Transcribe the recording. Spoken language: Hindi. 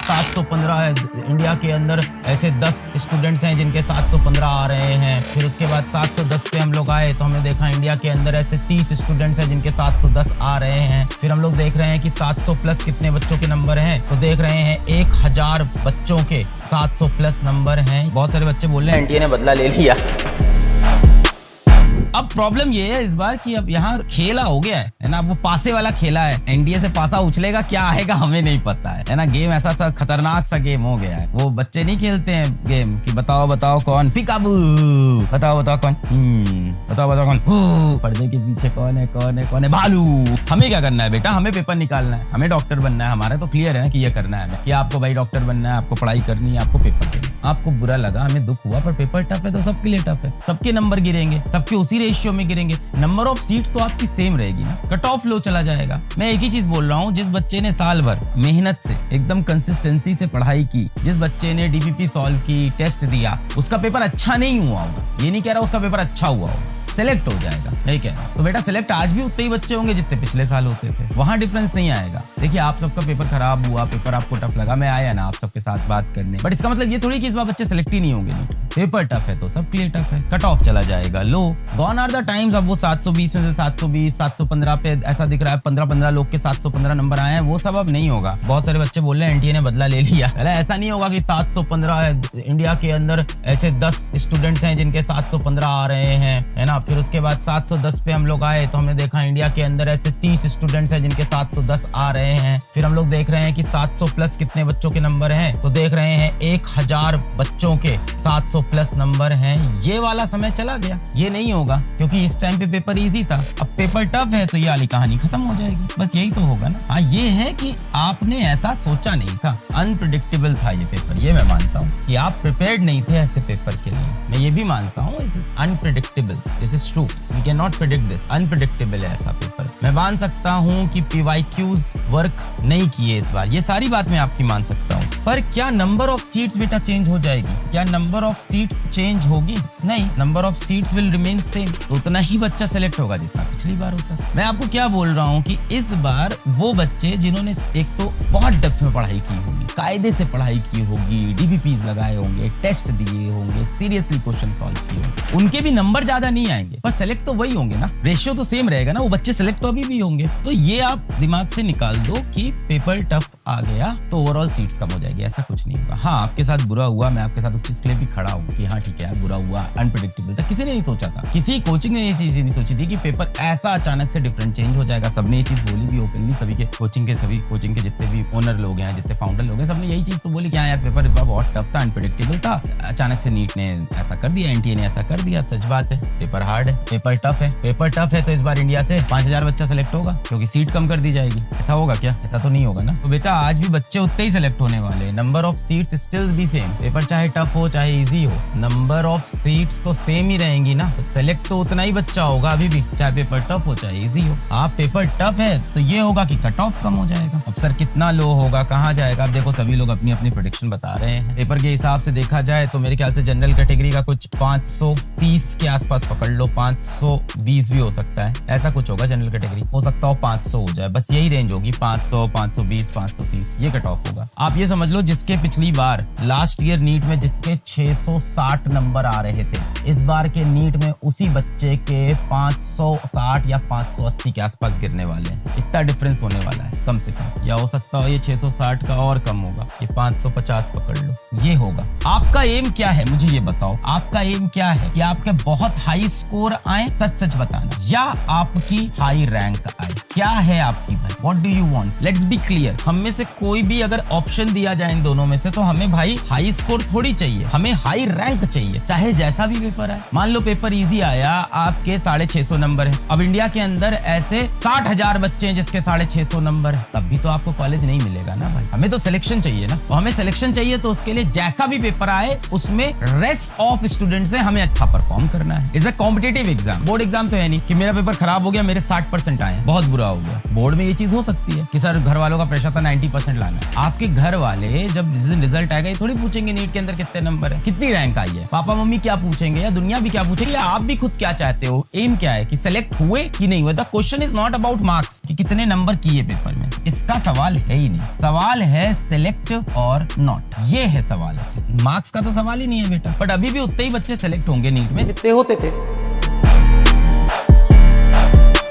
715 है। इंडिया के अंदर ऐसे 10 स्टूडेंट्स हैं जिनके 715 आ रहे हैं। फिर उसके बाद 710 पे हम लोग आए तो हमने देखा इंडिया के अंदर ऐसे 30 स्टूडेंट्स हैं जिनके 710 आ रहे हैं। फिर हम लोग देख रहे हैं कि 700 प्लस कितने बच्चों के नंबर हैं, तो देख रहे हैं 1000 बच्चों के 700 प्लस नंबर हैं। बहुत सारे बच्चे बोल रहे हैं एनटीए ने बदला ले लिया। अब प्रॉब्लम ये है इस बार कि अब यहाँ खेला हो गया है ना, वो पासे वाला खेला है। एनडीए से पासा उछलेगा, क्या आएगा हमें नहीं पता है ना। गेम ऐसा सा खतरनाक सा गेम हो गया है। वो बच्चे नहीं खेलते हैं गेम कि बताओ बताओ कौन पिकाबू, बताओ बताओ कौन बताओ बताओ कौन पर्दे के पीछे कौन है कौन है कौन है भालू। हमें क्या करना है बेटा, हमें पेपर निकालना है, हमें डॉक्टर बनना है। हमारा तो क्लियर है ना कि ये करना है कि आपको भाई डॉक्टर बनना है, आपको पढ़ाई करनी है, आपको पेपर देना। आपको बुरा लगा, हमें दुख हुआ, पर पेपर टफ है तो सबके लिए टफ है। सबके नंबर गिरेंगे, सबके उसी रेशियो में गिरेंगे। नंबर ऑफ सीट्स तो आपकी सेम रहेगी ना, कट ऑफ लो चला जाएगा। मैं एक ही चीज बोल रहा हूँ, जिस बच्चे ने साल भर मेहनत से एकदम कंसिस्टेंसी से पढ़ाई की, जिस बच्चे ने डीपीपी सॉल्व की, टेस्ट दिया, उसका पेपर अच्छा नहीं हुआ होगा। ये नहीं कह रहा उसका पेपर अच्छा हुआ होगा, सेलेक्ट हो जाएगा, नहीं कह रहा। तो बेटा सेलेक्ट आज भी उतने ही बच्चे होंगे जितने पिछले साल होते थे, वहां डिफरेंस नहीं आएगा। देखिए आप सबका पेपर खराब हुआ, पेपर आपको टफ लगा, मैं आया ना आप सबके साथ बात करने, बट इसका मतलब ये थोड़ी कि इस बार बच्चे सेलेक्ट ही नहीं होंगे। पेपर टफ है तो सबके लिए टफ है, कट ऑफ चला जाएगा लो। Gone are the times. अब वो 720 में से 720 715 पे ऐसा दिख रहा है 15 लोग के 715 नंबर आए हैं, वो सब अब नहीं होगा। बहुत सारे बच्चे बोल रहे हैं एनटीए ने बदला ले लिया। ऐसा नहीं होगा कि 715 है। इंडिया के अंदर ऐसे 10 स्टूडेंट्स हैं जिनके 715 आ रहे हैं, है ना। फिर उसके बाद 710 पे हम लोग आए तो हमने देखा इंडिया के अंदर ऐसे 30 स्टूडेंट्स हैं जिनके 710 आ रहे हैं। फिर हम लोग देख रहे हैं कि 700 प्लस कितने बच्चों के नंबर हैं, तो देख रहे हैं 1000 बच्चों के 700 प्लस नंबर हैं। ये वाला समय चला गया, ये नहीं होगा क्योंकि इस टाइम पे पेपर इजी था। अब पेपर टफ है तो ये वाली कहानी खत्म हो जाएगी, बस यही तो होगा ना। हाँ ये है कि आपने ऐसा सोचा नहीं था, अनप्रेडिक्टेबल था ये पेपर, ये मैं मानता हूँ कि आप प्रिपेयर्ड नहीं थे ऐसे पेपर के लिए। मैं ये भी मानता हूँ इस unpredictable, this is true, we can not predict this. Unpredictable है ऐसा पेपर। मैं मान सकता हूँ कि पीवाईक्यूज वर्क नहीं किए इस बार, ये सारी बात मैं आपकी मान सकता हूँ, पर क्या नंबर ऑफ सीट्स बेटा चेंज हो जाएगी? क्या नंबर ऑफ सीट्स चेंज होगी? नहीं, number of seats will remain same. तो उतना ही बच्चा सेलेक्ट होगा जितना पिछली बार होता। मैं आपको क्या बोल रहा हूँ कि इस बार वो बच्चे जिन्होंने एक तो बहुत डेप्थ में पढ़ाई की होगी, कायदे से पढ़ाई की होगी, डीपीपीज लगाए होंगे, टेस्ट दिए होंगे, सीरियसली क्वेश्चन सॉल्व किए होंगे, उनके भी नंबर ज्यादा नहीं आएंगे पर सेलेक्ट तो वही होंगे ना, रेशियो तो सेम रहेगा ना, वो बच्चे सेलेक्ट तो अभी भी होंगे। तो ये आप दिमाग से निकाल दो कि पेपर टफ आ गया तो ओवरऑल सीट्स कम हो जाएगी, ऐसा कुछ नहीं होगा। हाँ आपके साथ बुरा हुआ, मैं आपके साथ उस चीज के लिए भी खड़ा हूँ कि हाँ ठीक है बुरा हुआ, अनप्रेडिक्टेबल था, किसी ने नहीं सोचा था, किसी कोचिंग ने ये चीज नहीं सोची थी कि पेपर ऐसा अचानक से डिफरेंट चेंज हो जाएगा। सबने ये चीज बोली भी ओपनली, सभी कोचिंग के जितने भी ओनर लोग हैं, जितने फाउंडर लोग हैं, सबने यही चीज तो बोली कि हाँ यार पेपर इस बार बहुत टफ था, अनप्रेडिक्टेबल था, अचानक से नीट ने ऐसा कर दिया, एनटीए ने ऐसा कर दिया। सच बात है, पेपर हार्ड है, पेपर टफ है तो इस बार इंडिया से 5000 बच्चा सेलेक्ट होगा क्योंकि सीट कम कर दी जाएगी। ऐसा होगा क्या? ऐसा तो नहीं होगा ना। तो बेटा आज भी बच्चे उतने ही सेलेक्ट होने वाले, number of seats still be same. Paper चाहे टफ हो चाहे इजी हो, नंबर ऑफ सीट्स तो सेम ही रहेंगी ना, तो सेलेक्ट तो उतना ही बच्चा होगा अभी भी, चाहे पेपर टफ हो चाहे इजी हो। आप पेपर टफ है तो ये होगा कि कट ऑफ कम हो जाएगा। अब सर कितना लो होगा, कहाँ जाएगा? अब देखो सभी लोग अपनी अपनी प्रेडिक्शन बता रहे हैं। पेपर के हिसाब से देखा जाए तो मेरे ख्याल से जनरल कैटेगरी का कुछ 530 के आसपास पकड़ लो, 520 भी हो सकता है, ऐसा कुछ होगा। जनरल कैटेगरी हो सकता हो 500 हो जाए, बस यही रेंज होगी, 500 520 530 ये कट ऑफ होगा। आप ये समझ लो जिसके पिछली बार लास्ट ईयर नीट में जिसके 660 नंबर आ रहे थे, इस बार के नीट में उसी बच्चे के 560 या 580 के आसपास गिरने वाले हैं। इतना डिफरेंस होने वाला है कम से कम, या हो सकता हो ये 660 का और कम होगा, ये 550 पकड़ लो, ये होगा। आपका एम क्या है मुझे ये बताओ, आपका एम क्या है? कि आपके बहुत हाई स्कोर आए, सच बताना, या आपकी हाई रैंक आए? क्या है आपकी भाई, what do you want? Let's be clear. हम में से कोई भी अगर ऑप्शन दिया जाए इन दोनों में से, तो हमें भाई हाई स्कोर थोड़ी चाहिए, हमें हाई रैंक चाहिए, चाहे जैसा भी पेपर आए। मान लो पेपर इजी आया, आपके 650 नंबर है, अब इंडिया के अंदर ऐसे 60,000 बच्चे हैं जिसके 650 नंबर है, तब भी तो आपको कॉलेज नहीं मिलेगा ना भाई। हमें तो सिलेक्शन चाहिए ना, तो हमें सिलेक्शन चाहिए तो उसके लिए जैसा भी पेपर आए उसमें रेस्ट ऑफ स्टूडेंट्स से हमें अच्छा परफॉर्म करना है। Is a competitive exam, board exam तो है नहीं कि मेरा पेपर खराब हो गया, मेरे 60% आए, बहुत बुरा हो गया। बोर्ड में ये चीज हो सकती है कि सर घर वालों का प्रेशर था 90% लाना है। आपके घर वाले पहले जब रिजल्ट आएगा ये थोड़ी पूछेंगे नीट के अंदर कितने नंबर है, कितनी रैंक आई है। पापा मम्मी क्या पूछेंगे या दुनिया भी क्या पूछेगी या आप भी खुद क्या चाहते हो, एम क्या है कि सेलेक्ट हुए कि नहीं हुए। The question is not about marks कि कितने नंबर किए पेपर में, इसका सवाल है ही नहीं। सवाल है सेलेक्ट और नॉट, ये है सवाल। मार्क्स का तो सवाल ही नहीं है बेटा। बट अभी भी उतने ही बच्चे सेलेक्ट होंगे नीट में जितने होते थे।